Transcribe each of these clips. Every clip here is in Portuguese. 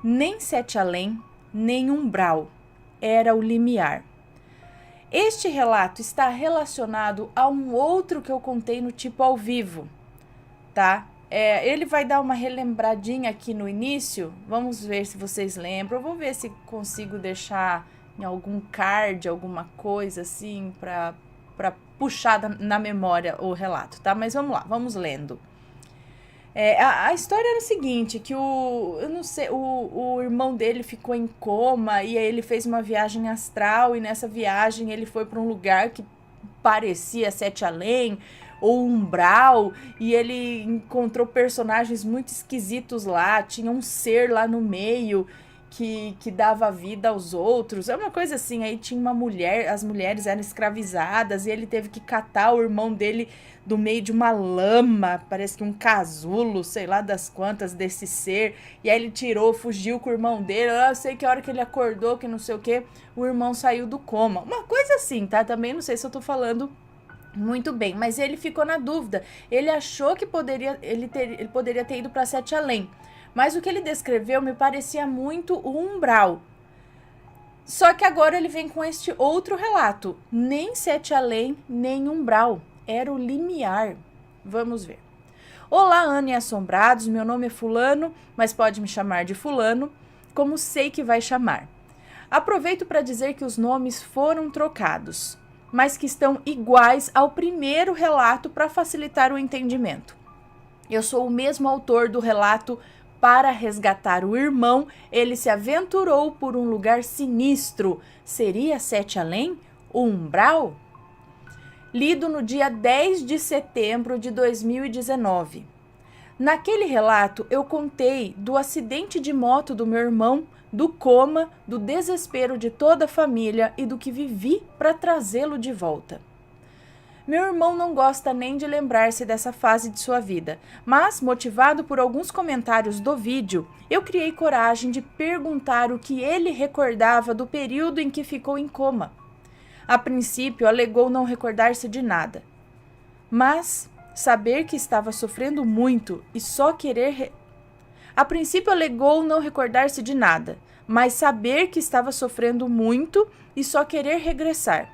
Nem sete além, nem umbral, era o limiar. Este relato está relacionado a um outro que eu contei no tipo ao vivo, tá? Ele vai dar uma relembradinha aqui no início, vamos ver se vocês lembram, eu vou ver se consigo deixar em algum card, alguma coisa assim, para puxar na memória o relato, tá? Mas vamos lá, vamos lendo. A história era o seguinte, que eu não sei, o irmão dele ficou em coma e aí ele fez uma viagem astral e nessa viagem ele foi para um lugar que parecia Sete Além ou Umbral e ele encontrou personagens muito esquisitos lá, tinha um ser lá no meio que dava vida aos outros, é uma coisa assim, aí tinha uma mulher, as mulheres eram escravizadas e ele teve que catar o irmão dele do meio de uma lama, parece que um casulo, sei lá das quantas desse ser, e aí ele tirou, fugiu com o irmão dele, eu sei que a hora que ele acordou, que não sei o que, o irmão saiu do coma, uma coisa assim, tá? Também não sei se eu tô falando muito bem, mas ele ficou na dúvida, ele achou que ele poderia ter ido para Sete Além, mas o que ele descreveu me parecia muito o umbral. Só que agora ele vem com este outro relato. Nem Sete Além, nem umbral. Era o limiar. Vamos ver. Olá, Ana e assombrados. Meu nome é Fulano, mas pode me chamar de Fulano, como sei que vai chamar. Aproveito para dizer que os nomes foram trocados, mas que estão iguais ao primeiro relato para facilitar o entendimento. Eu sou o mesmo autor do relato. Para resgatar o irmão, ele se aventurou por um lugar sinistro. Seria Sete Além? O umbral? Lido no dia 10 de setembro de 2019. Naquele relato, eu contei do acidente de moto do meu irmão, do coma, do desespero de toda a família e do que vivi para trazê-lo de volta. Meu irmão não gosta nem de lembrar-se dessa fase de sua vida, mas, motivado por alguns comentários do vídeo, eu criei coragem de perguntar o que ele recordava do período em que ficou em coma. A princípio, alegou não recordar-se de nada, mas saber que estava sofrendo muito e só querer... A princípio, alegou não recordar-se de nada, mas saber que estava sofrendo muito e só querer regressar.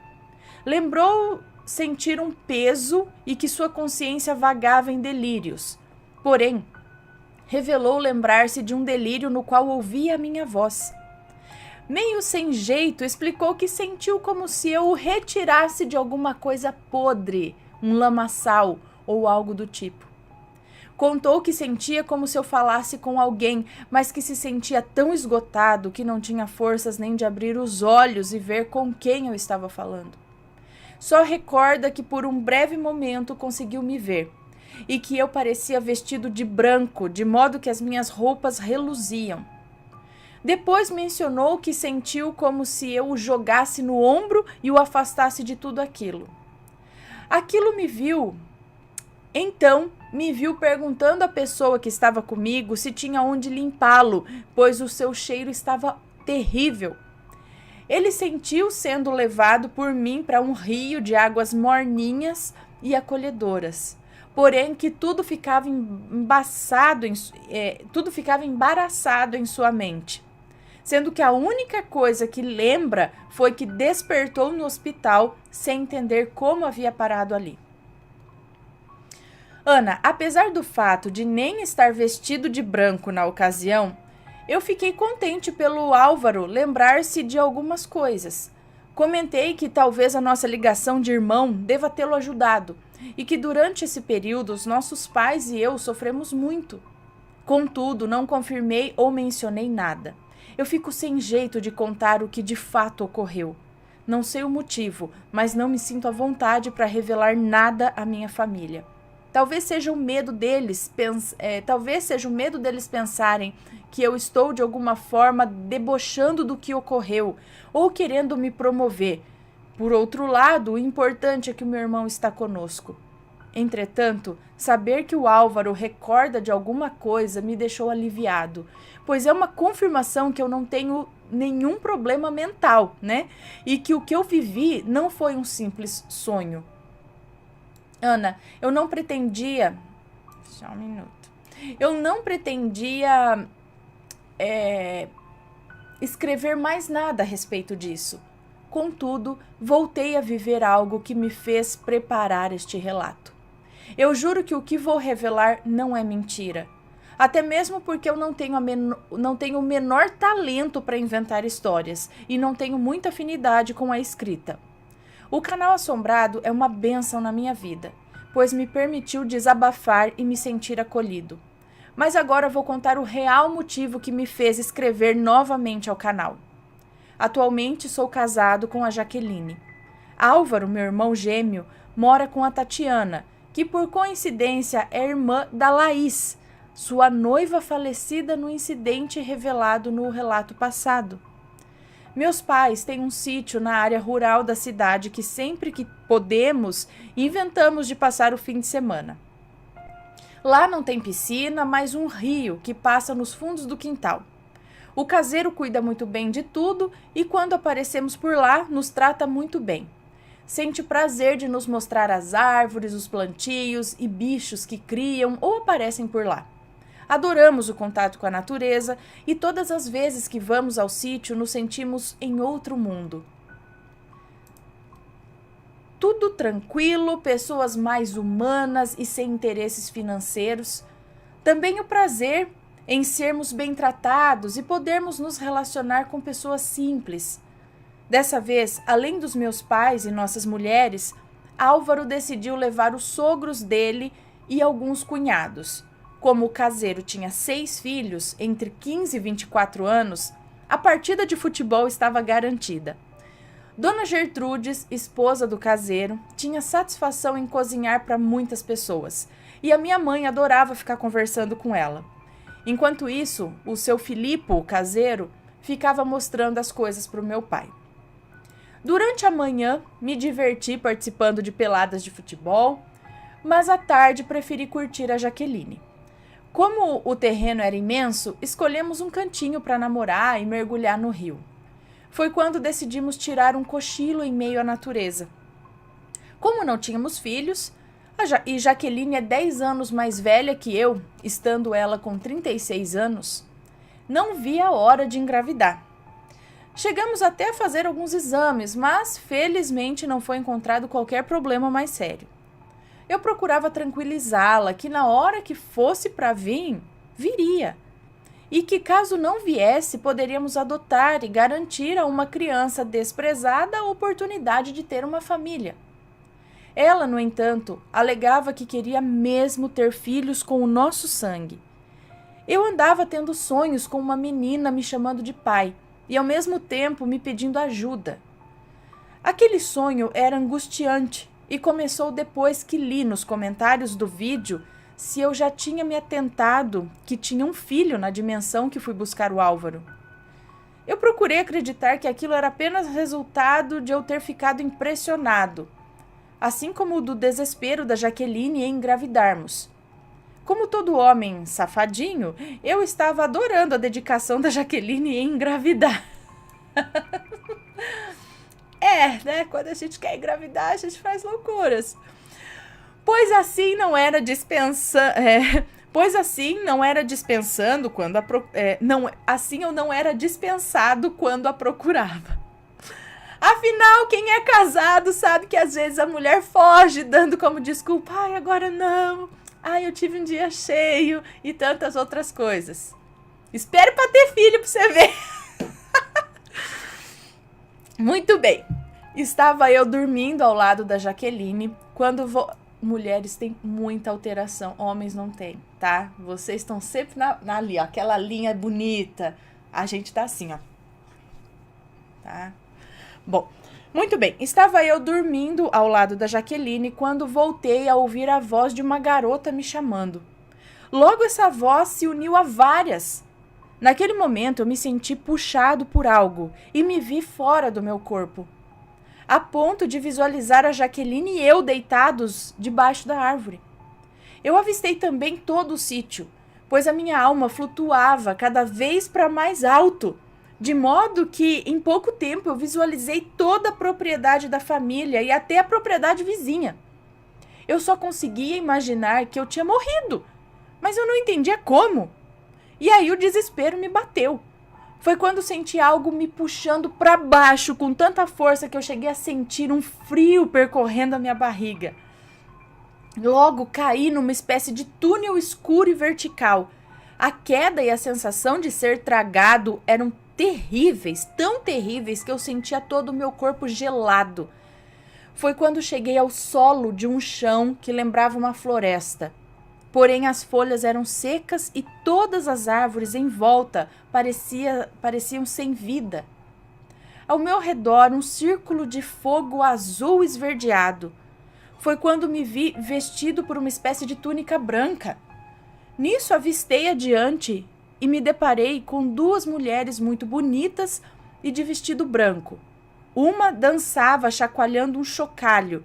Lembrou sentir um peso e que sua consciência vagava em delírios. Porém, revelou lembrar-se de um delírio no qual ouvia a minha voz. Meio sem jeito, explicou que sentiu como se eu o retirasse de alguma coisa podre, um lamaçal ou algo do tipo. Contou que sentia como se eu falasse com alguém, mas que se sentia tão esgotado que não tinha forças nem de abrir os olhos e ver com quem eu estava falando. Só recorda que por um breve momento conseguiu me ver e que eu parecia vestido de branco, de modo que as minhas roupas reluziam. Depois mencionou que sentiu como se eu o jogasse no ombro e o afastasse de tudo aquilo. Então me viu perguntando à pessoa que estava comigo se tinha onde limpá-lo, pois o seu cheiro estava terrível. Ele sentiu sendo levado por mim para um rio de águas morninhas e acolhedoras, porém que tudo ficava embaraçado em sua mente, sendo que a única coisa que lembra foi que despertou no hospital sem entender como havia parado ali. Ana, apesar do fato de nem estar vestido de branco na ocasião, eu fiquei contente pelo Álvaro lembrar-se de algumas coisas. Comentei que talvez a nossa ligação de irmão deva tê-lo ajudado e que durante esse período os nossos pais e eu sofremos muito. Contudo, não confirmei ou mencionei nada. Eu fico sem jeito de contar o que de fato ocorreu. Não sei o motivo, mas não me sinto à vontade para revelar nada à minha família. Talvez seja o medo deles pensarem que eu estou de alguma forma debochando do que ocorreu ou querendo me promover. Por outro lado, o importante é que o meu irmão está conosco. Entretanto, saber que o Álvaro recorda de alguma coisa me deixou aliviado, pois é uma confirmação que eu não tenho nenhum problema mental, né? E que o que eu vivi não foi um simples sonho. Ana, eu não pretendia... Só um minuto. Eu não pretendia escrever mais nada a respeito disso. Contudo, voltei a viver algo que me fez preparar este relato. Eu juro que o que vou revelar não é mentira. Até mesmo porque eu não tenho o menor talento para inventar histórias e não tenho muita afinidade com a escrita. O Canal Assombrado é uma bênção na minha vida, pois me permitiu desabafar e me sentir acolhido. Mas agora vou contar o real motivo que me fez escrever novamente ao canal. Atualmente sou casado com a Jaqueline. Álvaro, meu irmão gêmeo, mora com a Tatiana, que por coincidência é irmã da Laís, sua noiva falecida no incidente revelado no relato passado. Meus pais têm um sítio na área rural da cidade que sempre que podemos, inventamos de passar o fim de semana. Lá não tem piscina, mas um rio que passa nos fundos do quintal. O caseiro cuida muito bem de tudo e quando aparecemos por lá, nos trata muito bem. Sente prazer de nos mostrar as árvores, os plantios e bichos que criam ou aparecem por lá. Adoramos o contato com a natureza e todas as vezes que vamos ao sítio nos sentimos em outro mundo. Tudo tranquilo, pessoas mais humanas e sem interesses financeiros. Também o prazer em sermos bem tratados e podermos nos relacionar com pessoas simples. Dessa vez, além dos meus pais e nossas mulheres, Álvaro decidiu levar os sogros dele e alguns cunhados. Como o caseiro tinha 6 filhos, entre 15 e 24 anos, a partida de futebol estava garantida. Dona Gertrudes, esposa do caseiro, tinha satisfação em cozinhar para muitas pessoas, e a minha mãe adorava ficar conversando com ela. Enquanto isso, o seu Filipe, o caseiro, ficava mostrando as coisas para o meu pai. Durante a manhã, me diverti participando de peladas de futebol, mas à tarde preferi curtir a Jaqueline. Como o terreno era imenso, escolhemos um cantinho para namorar e mergulhar no rio. Foi quando decidimos tirar um cochilo em meio à natureza. Como não tínhamos filhos, e Jaqueline é 10 anos mais velha que eu, estando ela com 36 anos, não vi a hora de engravidar. Chegamos até a fazer alguns exames, mas felizmente não foi encontrado qualquer problema mais sério. Eu procurava tranquilizá-la que na hora que fosse para vir, viria. E que caso não viesse, poderíamos adotar e garantir a uma criança desprezada a oportunidade de ter uma família. Ela, no entanto, alegava que queria mesmo ter filhos com o nosso sangue. Eu andava tendo sonhos com uma menina me chamando de pai e ao mesmo tempo me pedindo ajuda. Aquele sonho era angustiante e começou depois que li nos comentários do vídeo se eu já tinha me atentado que tinha um filho na dimensão que fui buscar o Álvaro. Eu procurei acreditar que aquilo era apenas resultado de eu ter ficado impressionado, assim como o do desespero da Jaqueline em engravidarmos. Como todo homem safadinho, eu estava adorando a dedicação da Jaqueline em engravidar. Quando a gente quer engravidar, a gente faz loucuras. Pois assim não era dispensando quando assim eu não era dispensado quando a procurava. Afinal, quem é casado sabe que às vezes a mulher foge dando como desculpa, agora não, eu tive um dia cheio e tantas outras coisas. Espere para ter filho para você ver. Muito bem. Estava eu dormindo ao lado da Jaqueline quando mulheres têm muita alteração, homens não têm, tá? Vocês estão sempre ali, ó, aquela linha bonita. A gente tá assim, ó. Tá? Bom, muito bem. Estava eu dormindo ao lado da Jaqueline quando voltei a ouvir a voz de uma garota me chamando. Logo essa voz se uniu a várias. Naquele momento eu me senti puxado por algo e me vi fora do meu corpo, a ponto de visualizar a Jaqueline e eu deitados debaixo da árvore. Eu avistei também todo o sítio, pois a minha alma flutuava cada vez para mais alto, de modo que em pouco tempo eu visualizei toda a propriedade da família e até a propriedade vizinha. Eu só conseguia imaginar que eu tinha morrido, mas eu não entendia como. E aí o desespero me bateu. Foi quando senti algo me puxando para baixo com tanta força que eu cheguei a sentir um frio percorrendo a minha barriga. Logo caí numa espécie de túnel escuro e vertical. A queda e a sensação de ser tragado eram terríveis, tão terríveis que eu sentia todo o meu corpo gelado. Foi quando cheguei ao solo de um chão que lembrava uma floresta. Porém, as folhas eram secas e todas as árvores em volta pareciam sem vida. Ao meu redor, um círculo de fogo azul esverdeado. Foi quando me vi vestido por uma espécie de túnica branca. Nisso, avistei adiante e me deparei com duas mulheres muito bonitas e de vestido branco. Uma dançava chacoalhando um chocalho,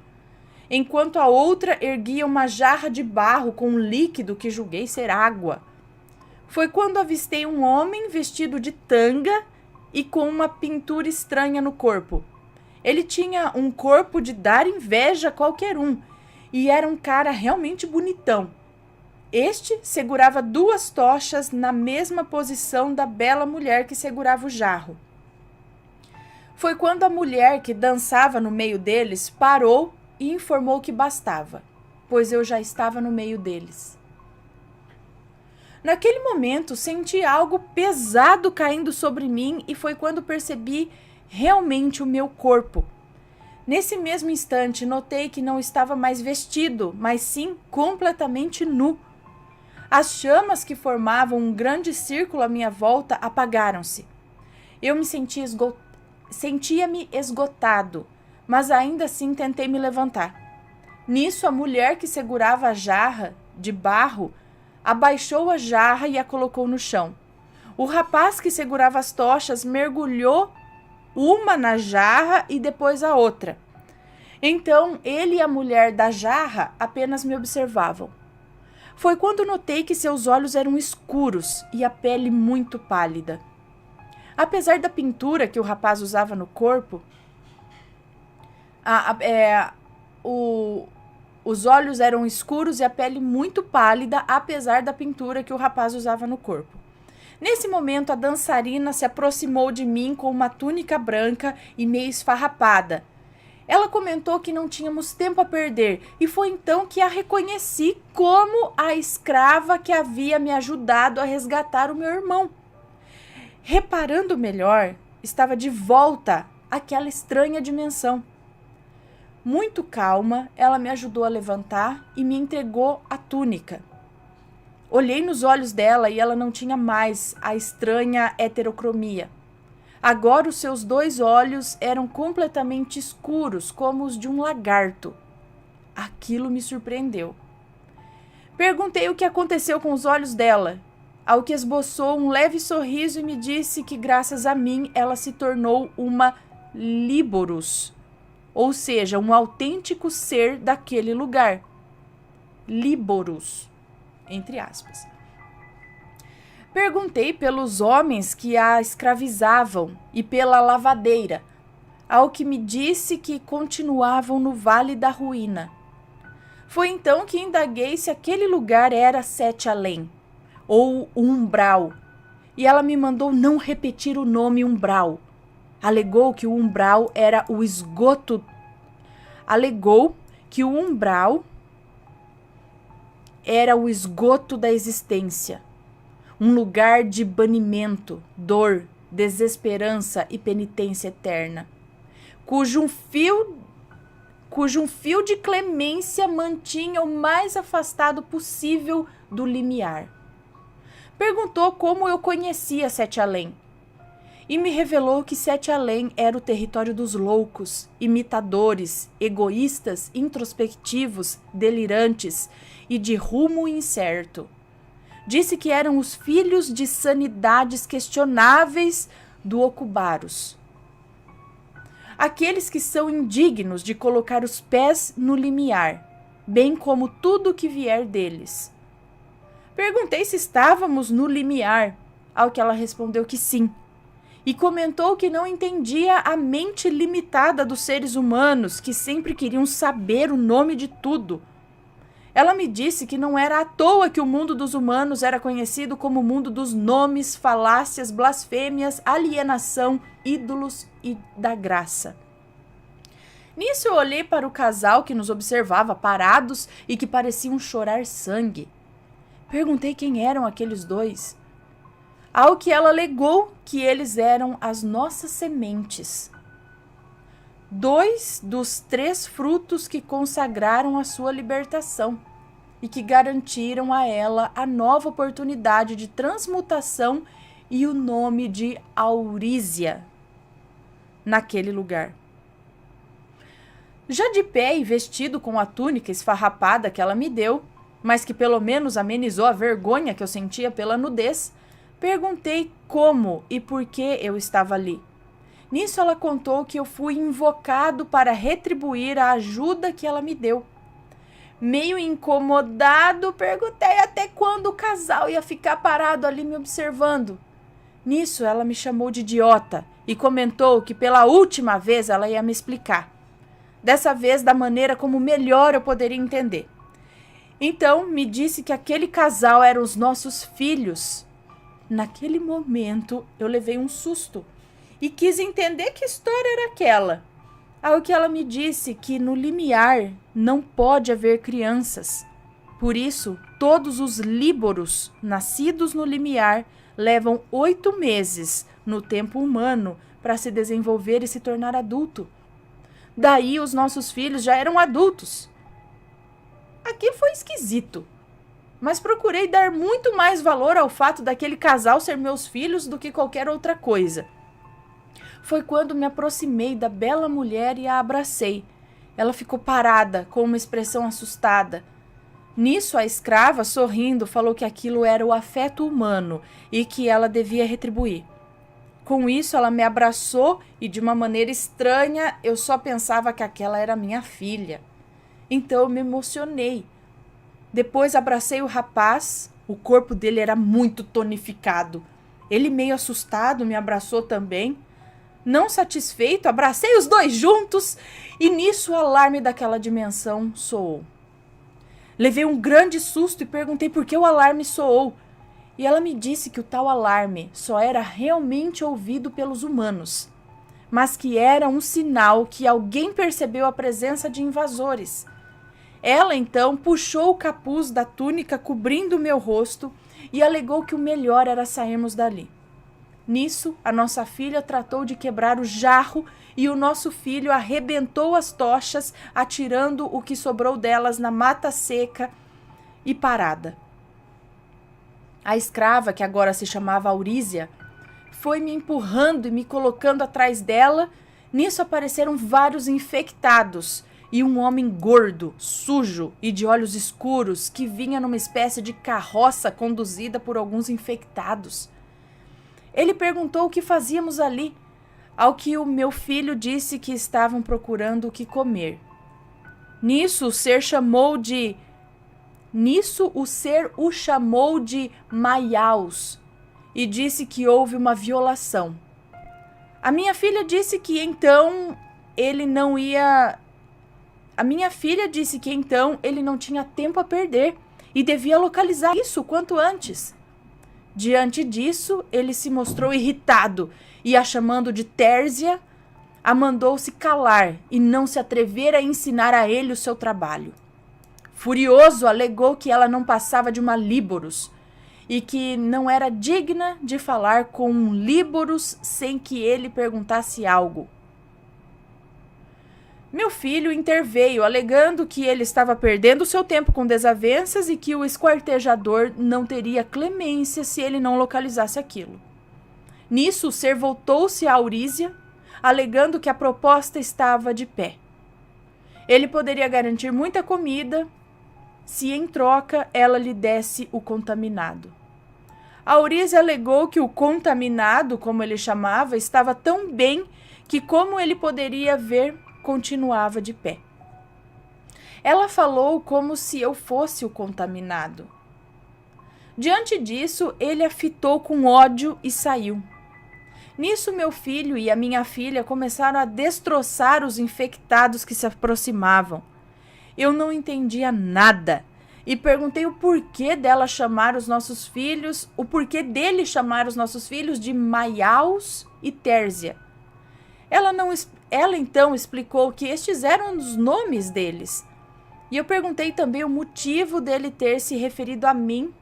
enquanto a outra erguia uma jarra de barro com um líquido que julguei ser água. Foi quando avistei um homem vestido de tanga e com uma pintura estranha no corpo. Ele tinha um corpo de dar inveja a qualquer um e era um cara realmente bonitão. Este segurava duas tochas na mesma posição da bela mulher que segurava o jarro. Foi quando a mulher que dançava no meio deles parou e informou que bastava, pois eu já estava no meio deles. Naquele momento, senti algo pesado caindo sobre mim e foi quando percebi realmente o meu corpo. Nesse mesmo instante, notei que não estava mais vestido, mas sim completamente nu. As chamas que formavam um grande círculo à minha volta apagaram-se. Eu me sentia-me esgotado, mas ainda assim tentei me levantar. Nisso, a mulher que segurava a jarra de barro abaixou a jarra e a colocou no chão. O rapaz que segurava as tochas mergulhou uma na jarra e depois a outra. Então, ele e a mulher da jarra apenas me observavam. Foi quando notei que seus olhos eram escuros e a pele muito pálida. Apesar da pintura que o rapaz usava no corpo, os olhos eram escuros e a pele muito pálida, apesar da pintura que o rapaz usava no corpo. Nesse momento, a dançarina se aproximou de mim com uma túnica branca e meio esfarrapada. Ela comentou que não tínhamos tempo a perder e foi então que a reconheci como a escrava que havia me ajudado a resgatar o meu irmão. Reparando melhor, estava de volta àquela estranha dimensão. Muito calma, ela me ajudou a levantar e me entregou a túnica. Olhei nos olhos dela e ela não tinha mais a estranha heterocromia. Agora os seus dois olhos eram completamente escuros, como os de um lagarto. Aquilo me surpreendeu. Perguntei o que aconteceu com os olhos dela, ao que esboçou um leve sorriso e me disse que graças a mim ela se tornou uma Liborus, ou seja, um autêntico ser daquele lugar. Liborus, entre aspas. Perguntei pelos homens que a escravizavam e pela lavadeira, ao que me disse que continuavam no Vale da Ruína. Foi então que indaguei se aquele lugar era Sete Além, ou Umbral, e ela me mandou não repetir o nome Umbral. Alegou que o Umbral era o esgoto. Alegou que o Umbral era o esgoto da existência. Um lugar de banimento, dor, desesperança e penitência eterna, cujo um fio de clemência mantinha o mais afastado possível do limiar. Perguntou como eu conhecia Sete Além, e me revelou que Sete Além era o território dos loucos, imitadores, egoístas, introspectivos, delirantes e de rumo incerto. Disse que eram os filhos de sanidades questionáveis do Ocubarus. Aqueles que são indignos de colocar os pés no limiar, bem como tudo que vier deles. Perguntei se estávamos no limiar, ao que ela respondeu que sim, e comentou que não entendia a mente limitada dos seres humanos que sempre queriam saber o nome de tudo. Ela me disse que não era à toa que o mundo dos humanos era conhecido como o mundo dos nomes, falácias, blasfêmias, alienação, ídolos e da graça. Nisso eu olhei para o casal que nos observava parados e que pareciam chorar sangue. Perguntei quem eram aqueles dois. Ao que ela alegou que eles eram as nossas sementes. 2 dos 3 frutos que consagraram a sua libertação e que garantiram a ela a nova oportunidade de transmutação e o nome de Aurísia naquele lugar. Já de pé e vestido com a túnica esfarrapada que ela me deu, mas que pelo menos amenizou a vergonha que eu sentia pela nudez, perguntei como e por que eu estava ali. Nisso ela contou que eu fui invocado para retribuir a ajuda que ela me deu. Meio incomodado, perguntei até quando o casal ia ficar parado ali me observando. Nisso ela me chamou de idiota e comentou que pela última vez ela ia me explicar. Dessa vez da maneira como melhor eu poderia entender. Então me disse que aquele casal eram os nossos filhos. Naquele momento eu levei um susto e quis entender que história era aquela. Ao que ela me disse que no limiar não pode haver crianças. Por isso, todos os líboros nascidos no limiar levam 8 meses no tempo humano para se desenvolver e se tornar adulto. Daí os nossos filhos já eram adultos. Aquilo foi esquisito, mas procurei dar muito mais valor ao fato daquele casal ser meus filhos do que qualquer outra coisa. Foi quando me aproximei da bela mulher e a abracei. Ela ficou parada, com uma expressão assustada. Nisso, a escrava, sorrindo, falou que aquilo era o afeto humano e que ela devia retribuir. Com isso, ela me abraçou e, de uma maneira estranha, eu só pensava que aquela era minha filha. Então, eu me emocionei. Depois, abracei o rapaz. O corpo dele era muito tonificado. Ele, meio assustado, me abraçou também. Não satisfeito, abracei os 2 juntos e nisso o alarme daquela dimensão soou. Levei um grande susto e perguntei por que o alarme soou. E ela me disse que o tal alarme só era realmente ouvido pelos humanos, mas que era um sinal que alguém percebeu a presença de invasores. Ela então puxou o capuz da túnica cobrindo o meu rosto e alegou que o melhor era sairmos dali. Nisso, a nossa filha tratou de quebrar o jarro e o nosso filho arrebentou as tochas, atirando o que sobrou delas na mata seca e parada. A escrava, que agora se chamava Aurísia, foi me empurrando e me colocando atrás dela. Nisso apareceram vários infectados e um homem gordo, sujo e de olhos escuros que vinha numa espécie de carroça conduzida por alguns infectados. Ele perguntou o que fazíamos ali, ao que o meu filho disse que estavam procurando o que comer. Nisso o ser o chamou de Maiaus e disse que houve uma violação. A minha filha disse que então ele não tinha tempo a perder e devia localizar isso o quanto antes. Diante disso, ele se mostrou irritado e, a chamando de Térsia, a mandou se calar e não se atrever a ensinar a ele o seu trabalho. Furioso, alegou que ela não passava de uma líboros e que não era digna de falar com um líboros sem que ele perguntasse algo. Meu filho interveio, alegando que ele estava perdendo seu tempo com desavenças e que o esquartejador não teria clemência se ele não localizasse aquilo. Nisso, o ser voltou-se a Aurísia, alegando que a proposta estava de pé. Ele poderia garantir muita comida se, em troca, ela lhe desse o contaminado. Aurísia alegou que o contaminado, como ele chamava, estava tão bem que, como ele poderia ver, continuava de pé. Ela falou como se eu fosse o contaminado. Diante disso, ele a fitou com ódio e saiu. Nisso, meu filho e a minha filha começaram a destroçar os infectados que se aproximavam. Eu não entendia nada. e perguntei o porquê dela chamar os nossos filhos, o porquê dele chamar os nossos filhos de Maiaus e Térsia. Ela então explicou que estes eram os nomes deles. E eu perguntei também o motivo dele ter se referido a mim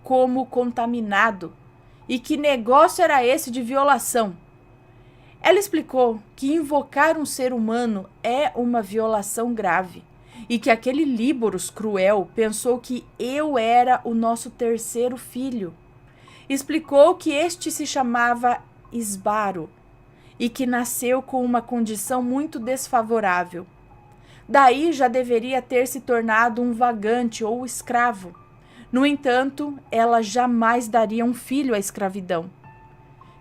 como contaminado e que negócio era esse de violação. Ela explicou que invocar um ser humano é uma violação grave e que aquele Líboros cruel pensou que eu era o nosso terceiro filho. Explicou que este se chamava Esbaro e que nasceu com uma condição muito desfavorável. Daí já deveria ter se tornado um vagante ou escravo. No entanto, ela jamais daria um filho à escravidão.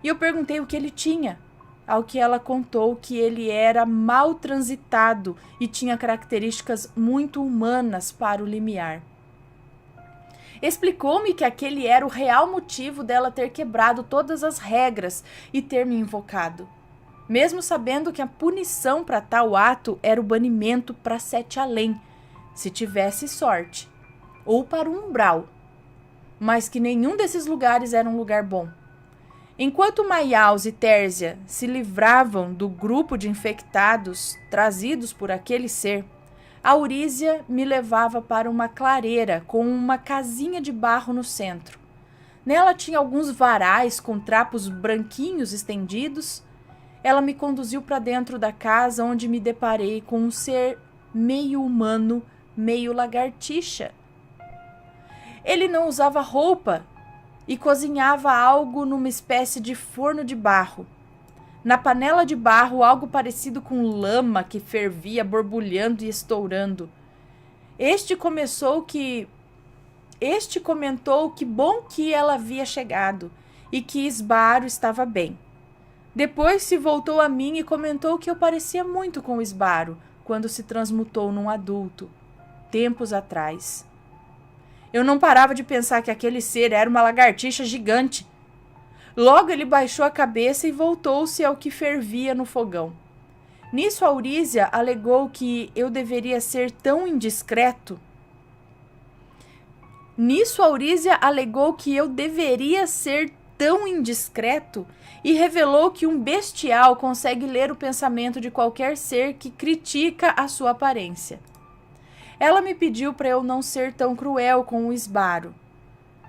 E eu perguntei o que ele tinha, ao que ela contou que ele era mal transitado e tinha características muito humanas para o limiar. Explicou-me que aquele era o real motivo dela ter quebrado todas as regras e ter me invocado, mesmo sabendo que a punição para tal ato era o banimento para Sete Além, se tivesse sorte, ou para o Umbral, mas que nenhum desses lugares era um lugar bom. Enquanto Maiaus e Térsia se livravam do grupo de infectados trazidos por aquele ser, Aurísia me levava para uma clareira com uma casinha de barro no centro. Nela tinha alguns varais com trapos branquinhos estendidos. Ela me conduziu para dentro da casa, onde me deparei com um ser meio humano, meio lagartixa. Ele não usava roupa e cozinhava algo numa espécie de forno de barro. Na panela de barro, algo parecido com lama que fervia, borbulhando e estourando. Este comentou que bom que ela havia chegado e que Esbaro estava bem. Depois se voltou a mim e comentou que eu parecia muito com Esbaro quando se transmutou num adulto, tempos atrás. Eu não parava de pensar que aquele ser era uma lagartixa gigante. Logo ele baixou a cabeça e voltou-se ao que fervia no fogão. Nisso Aurísia alegou que eu deveria ser tão indiscreto. E revelou que um bestial consegue ler o pensamento de qualquer ser que critica a sua aparência. Ela me pediu para eu não ser tão cruel com o Esbaro.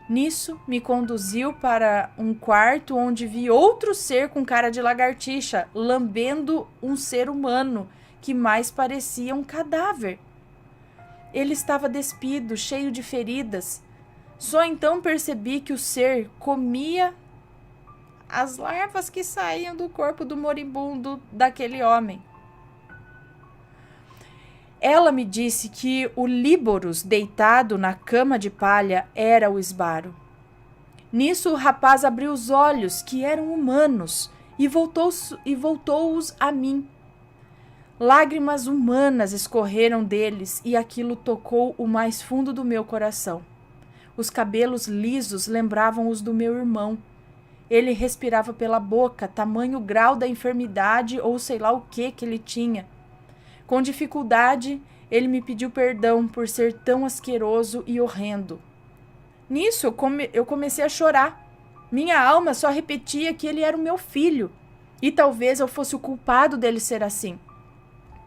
Nisso, me conduziu para um quarto onde vi outro ser com cara de lagartixa, lambendo um ser humano que mais parecia um cadáver. Ele estava despido, cheio de feridas. Só então percebi que o ser comia as larvas que saíam do corpo do moribundo daquele homem. Ela me disse que o Líboros deitado na cama de palha era o Esbaro. Nisso o rapaz abriu os olhos, que eram humanos, e voltou-os a mim. Lágrimas humanas escorreram deles e aquilo tocou o mais fundo do meu coração. Os cabelos lisos lembravam os do meu irmão. Ele respirava pela boca, tamanho grau da enfermidade ou sei lá o que ele tinha. Com dificuldade, ele me pediu perdão por ser tão asqueroso e horrendo. Nisso, eu comecei a chorar. Minha alma só repetia que ele era o meu filho, e talvez eu fosse o culpado dele ser assim.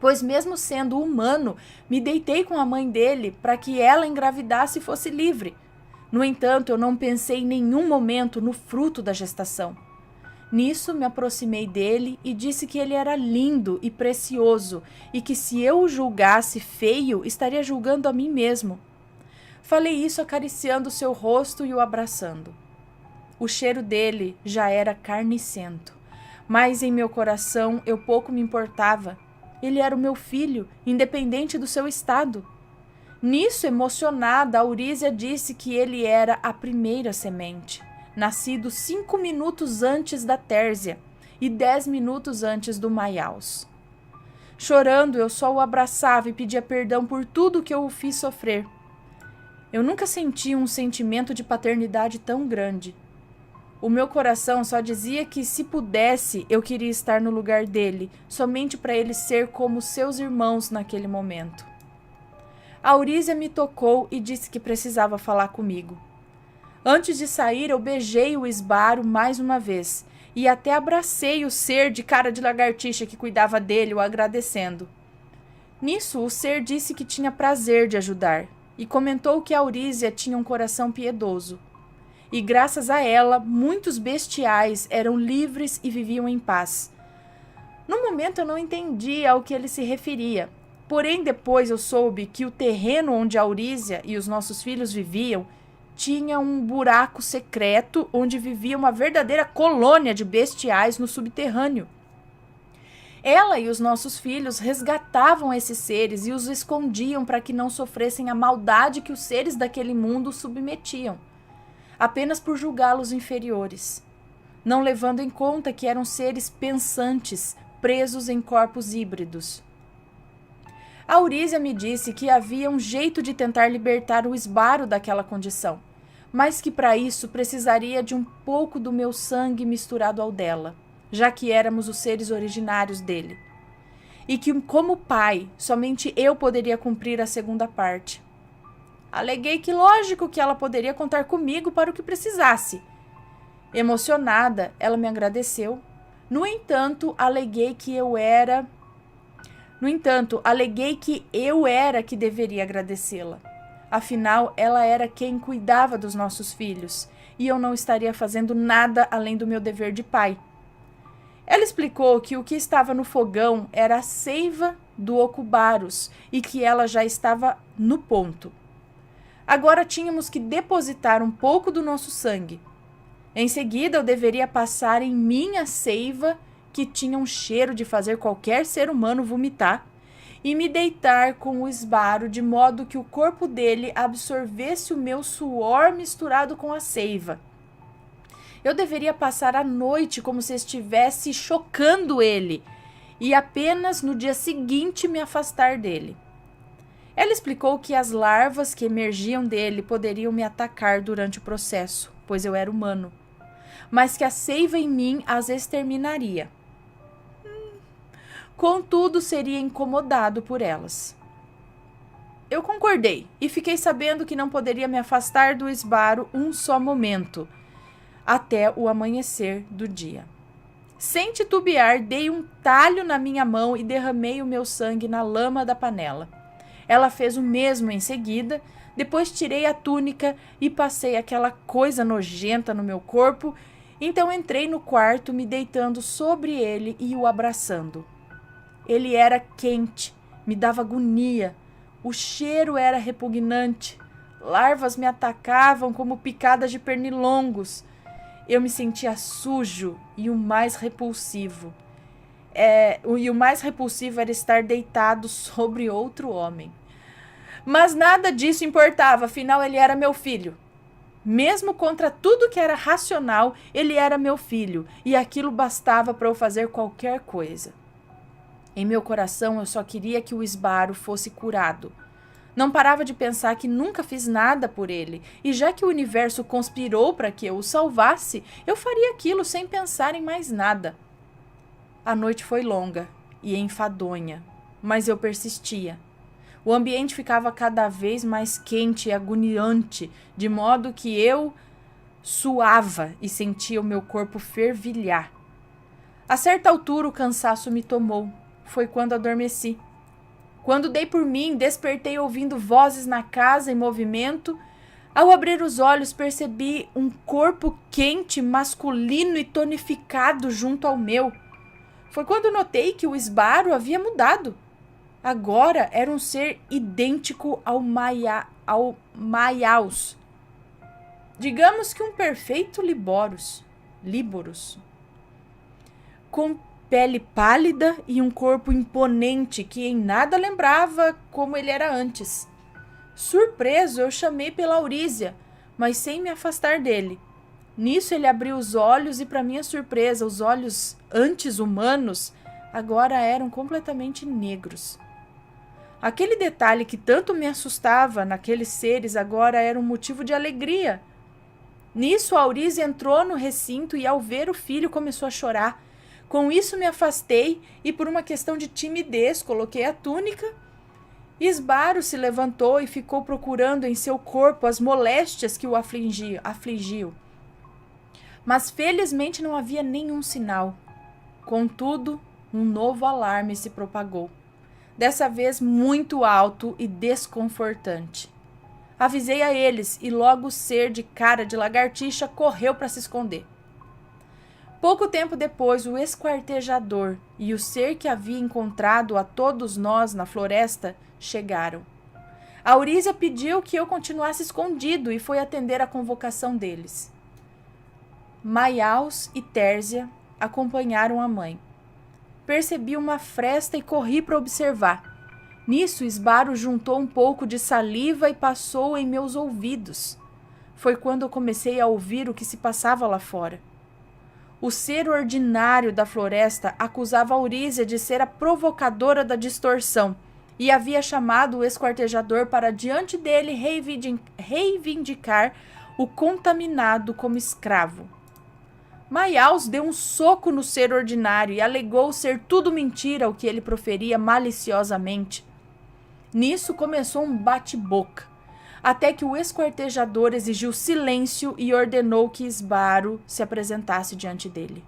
Pois mesmo sendo humano, me deitei com a mãe dele para que ela engravidasse e fosse livre. No entanto, eu não pensei em nenhum momento no fruto da gestação. Nisso, me aproximei dele e disse que ele era lindo e precioso e que se eu o julgasse feio, estaria julgando a mim mesmo. Falei isso acariciando seu rosto e o abraçando. O cheiro dele já era carnicento, mas em meu coração eu pouco me importava. Ele era o meu filho, independente do seu estado. Nisso, emocionada, Aurísia disse que ele era a primeira semente, nascido 5 minutos antes da Térsia e 10 minutos antes do Maiaus. Chorando, eu só o abraçava e pedia perdão por tudo que eu o fiz sofrer. Eu nunca senti um sentimento de paternidade tão grande. O meu coração só dizia que, se pudesse, eu queria estar no lugar dele, somente para ele ser como seus irmãos naquele momento. Aurísia me tocou e disse que precisava falar comigo. Antes de sair, eu beijei o esbaro mais uma vez e até abracei o ser de cara de lagartixa que cuidava dele, o agradecendo. Nisso, o ser disse que tinha prazer de ajudar e comentou que Aurísia tinha um coração piedoso. E graças a ela, muitos bestiais eram livres e viviam em paz. No momento eu não entendi ao que ele se referia, porém depois eu soube que o terreno onde Aurísia e os nossos filhos viviam tinha um buraco secreto onde vivia uma verdadeira colônia de bestiais no subterrâneo. Ela e os nossos filhos resgatavam esses seres e os escondiam para que não sofressem a maldade que os seres daquele mundo submetiam, apenas por julgá-los inferiores, não levando em conta que eram seres pensantes, presos em corpos híbridos. Aurísia me disse que havia um jeito de tentar libertar o esbaro daquela condição, mas que para isso precisaria de um pouco do meu sangue misturado ao dela, já que éramos os seres originários dele. E que, como pai, somente eu poderia cumprir a segunda parte. Aleguei que lógico que ela poderia contar comigo para o que precisasse. Emocionada, ela me agradeceu. No entanto, aleguei que eu era que deveria agradecê-la. Afinal, ela era quem cuidava dos nossos filhos, e eu não estaria fazendo nada além do meu dever de pai. Ela explicou que o que estava no fogão era a seiva do Ocubarus e que ela já estava no ponto. Agora tínhamos que depositar um pouco do nosso sangue. Em seguida, eu deveria passar em minha seiva, que tinha um cheiro de fazer qualquer ser humano vomitar, e me deitar com o esbaro de modo que o corpo dele absorvesse o meu suor misturado com a seiva. Eu deveria passar a noite como se estivesse chocando ele e apenas no dia seguinte me afastar dele. Ela explicou que as larvas que emergiam dele poderiam me atacar durante o processo, pois eu era humano, mas que a seiva em mim as exterminaria. Contudo, seria incomodado por elas. Eu concordei e fiquei sabendo que não poderia me afastar do esbaro um só momento, até o amanhecer do dia. Sem titubear, dei um talho na minha mão e derramei o meu sangue na lama da panela. Ela fez o mesmo em seguida, depois tirei a túnica e passei aquela coisa nojenta no meu corpo, então entrei no quarto me deitando sobre ele e o abraçando. Ele era quente, me dava agonia, o cheiro era repugnante, larvas me atacavam como picadas de pernilongos. Eu me sentia sujo e o mais repulsivo. Era estar deitado sobre outro homem. Mas nada disso importava, afinal ele era meu filho. Mesmo contra tudo que era racional, ele era meu filho, e aquilo bastava para eu fazer qualquer coisa. Em meu coração eu só queria que o esbaro fosse curado. Não parava de pensar que nunca fiz nada por ele, e já que o universo conspirou para que eu o salvasse, eu faria aquilo sem pensar em mais nada. A noite foi longa e enfadonha, mas eu persistia. O ambiente ficava cada vez mais quente e agoniante, de modo que eu suava e sentia o meu corpo fervilhar. A certa altura o cansaço me tomou. Foi quando adormeci. Quando dei por mim, despertei ouvindo vozes na casa em movimento. Ao abrir os olhos, percebi um corpo quente, masculino e tonificado junto ao meu. Foi quando notei que o esbaro havia mudado. Agora era um ser idêntico ao Maiaus. Digamos que um perfeito Líboros. Com pele pálida e um corpo imponente que em nada lembrava como ele era antes. Surpreso, eu chamei pela Aurísia, mas sem me afastar dele. Nisso ele abriu os olhos e, para minha surpresa, os olhos antes humanos agora eram completamente negros. Aquele detalhe que tanto me assustava naqueles seres agora era um motivo de alegria. Nisso, a Aurísia entrou no recinto e, ao ver o filho, começou a chorar. Com isso me afastei e, por uma questão de timidez, coloquei a túnica Isbaro se levantou e ficou procurando em seu corpo as moléstias que o afligiam. Mas felizmente não havia nenhum sinal. Contudo, um novo alarme se propagou, dessa vez muito alto e desconfortante. Avisei a eles e logo o ser de cara de lagartixa correu para se esconder. Pouco tempo depois, o esquartejador e o ser que havia encontrado a todos nós na floresta chegaram. Aurísia pediu que eu continuasse escondido e foi atender à convocação deles. Maiaus e Térsia acompanharam a mãe. Percebi uma fresta e corri para observar. Nisso, Isbaro juntou um pouco de saliva e passou em meus ouvidos. Foi quando eu comecei a ouvir o que se passava lá fora. O ser ordinário da floresta acusava Aurísia de ser a provocadora da distorção e havia chamado o esquartejador para diante dele reivindicar o contaminado como escravo. Maiaus deu um soco no ser ordinário e alegou ser tudo mentira o que ele proferia maliciosamente. Nisso começou um bate-boca, até que o esquartejador exigiu silêncio e ordenou que Isbaro se apresentasse diante dele,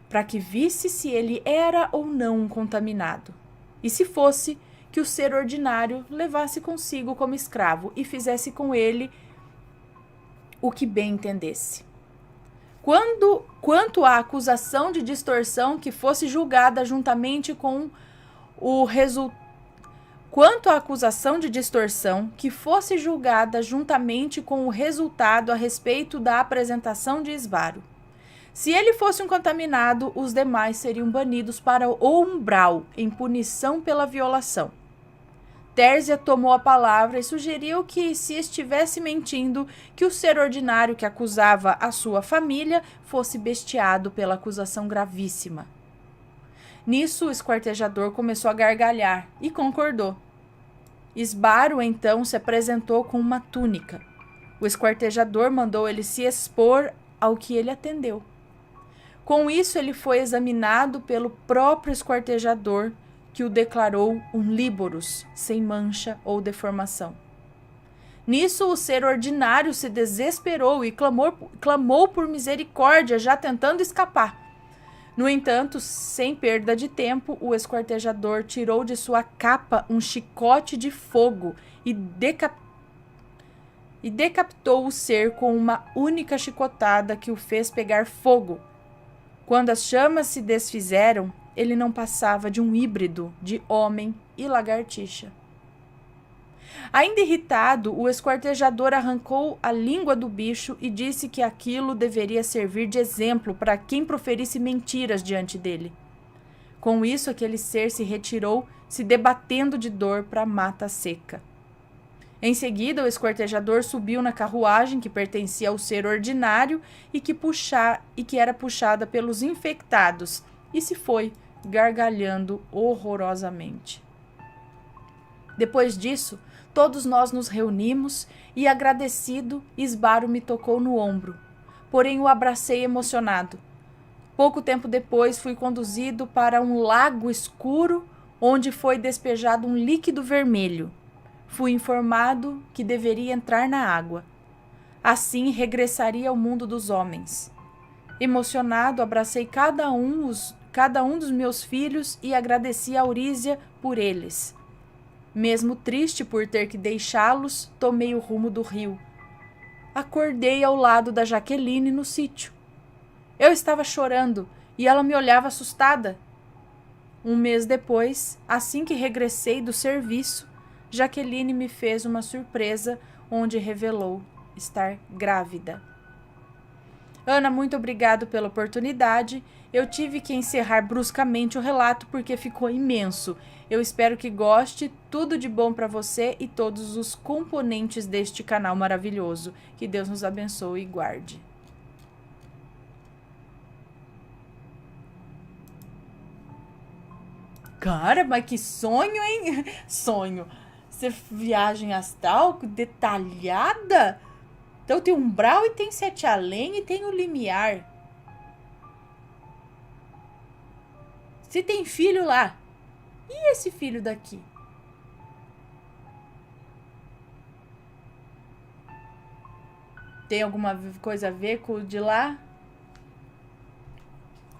para que visse se ele era ou não um contaminado, e se fosse, que o ser ordinário levasse consigo como escravo e fizesse com ele o que bem entendesse. Quanto à acusação de distorção que fosse julgada juntamente com o resultado a respeito da apresentação de Isbaro. Se ele fosse um contaminado, os demais seriam banidos para o umbral, em punição pela violação. Térsia tomou a palavra e sugeriu que, se estivesse mentindo, que o ser ordinário que acusava a sua família fosse bestiado pela acusação gravíssima. Nisso, o esquartejador começou a gargalhar e concordou. Isbaro, então, se apresentou com uma túnica. O esquartejador mandou ele se expor, ao que ele atendeu. Com isso, ele foi examinado pelo próprio esquartejador, que o declarou um líboros, sem mancha ou deformação. Nisso, o ser ordinário se desesperou e clamou por misericórdia, já tentando escapar. No entanto, sem perda de tempo, o esquartejador tirou de sua capa um chicote de fogo e decapitou o ser com uma única chicotada que o fez pegar fogo. Quando as chamas se desfizeram, ele não passava de um híbrido de homem e lagartixa. Ainda irritado, o esquartejador arrancou a língua do bicho e disse que aquilo deveria servir de exemplo para quem proferisse mentiras diante dele. Com isso, aquele ser se retirou, se debatendo de dor para a mata seca. Em seguida, o esquartejador subiu na carruagem que pertencia ao ser ordinário e que era puxada pelos infectados, e se foi, gargalhando horrorosamente. Depois disso, todos nós nos reunimos e, agradecido, Isbaro me tocou no ombro, porém o abracei emocionado. Pouco tempo depois, fui conduzido para um lago escuro onde foi despejado um líquido vermelho. Fui informado que deveria entrar na água. Assim, regressaria ao mundo dos homens. Emocionado, abracei cada um dos meus filhos e agradeci a Aurísia por eles. Mesmo triste por ter que deixá-los, tomei o rumo do rio. Acordei ao lado da Jaqueline no sítio. Eu estava chorando e ela me olhava assustada. Um mês depois, assim que regressei do serviço, Jaqueline me fez uma surpresa onde revelou estar grávida. Ana, muito obrigado pela oportunidade. Eu tive que encerrar bruscamente o relato porque ficou imenso. Eu espero que goste. Tudo de bom para você e todos os componentes deste canal maravilhoso. Que Deus nos abençoe e guarde. Cara, mas que sonho, hein? Sonho. Você viagem astral detalhada? Então tem umbral e tem sete além e tem o limiar. Se tem filho lá, e esse filho daqui? Tem alguma coisa a ver com o de lá?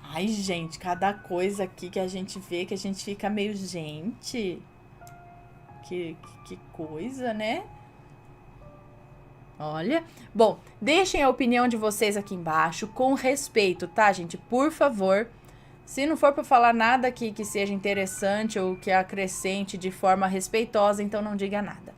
Ai, gente, cada coisa aqui que a gente vê que a gente fica meio, gente, que coisa, né? Olha. Bom, deixem a opinião de vocês aqui embaixo com respeito, tá, gente? Por favor. Se não for para falar nada aqui que seja interessante ou que acrescente de forma respeitosa, então não diga nada.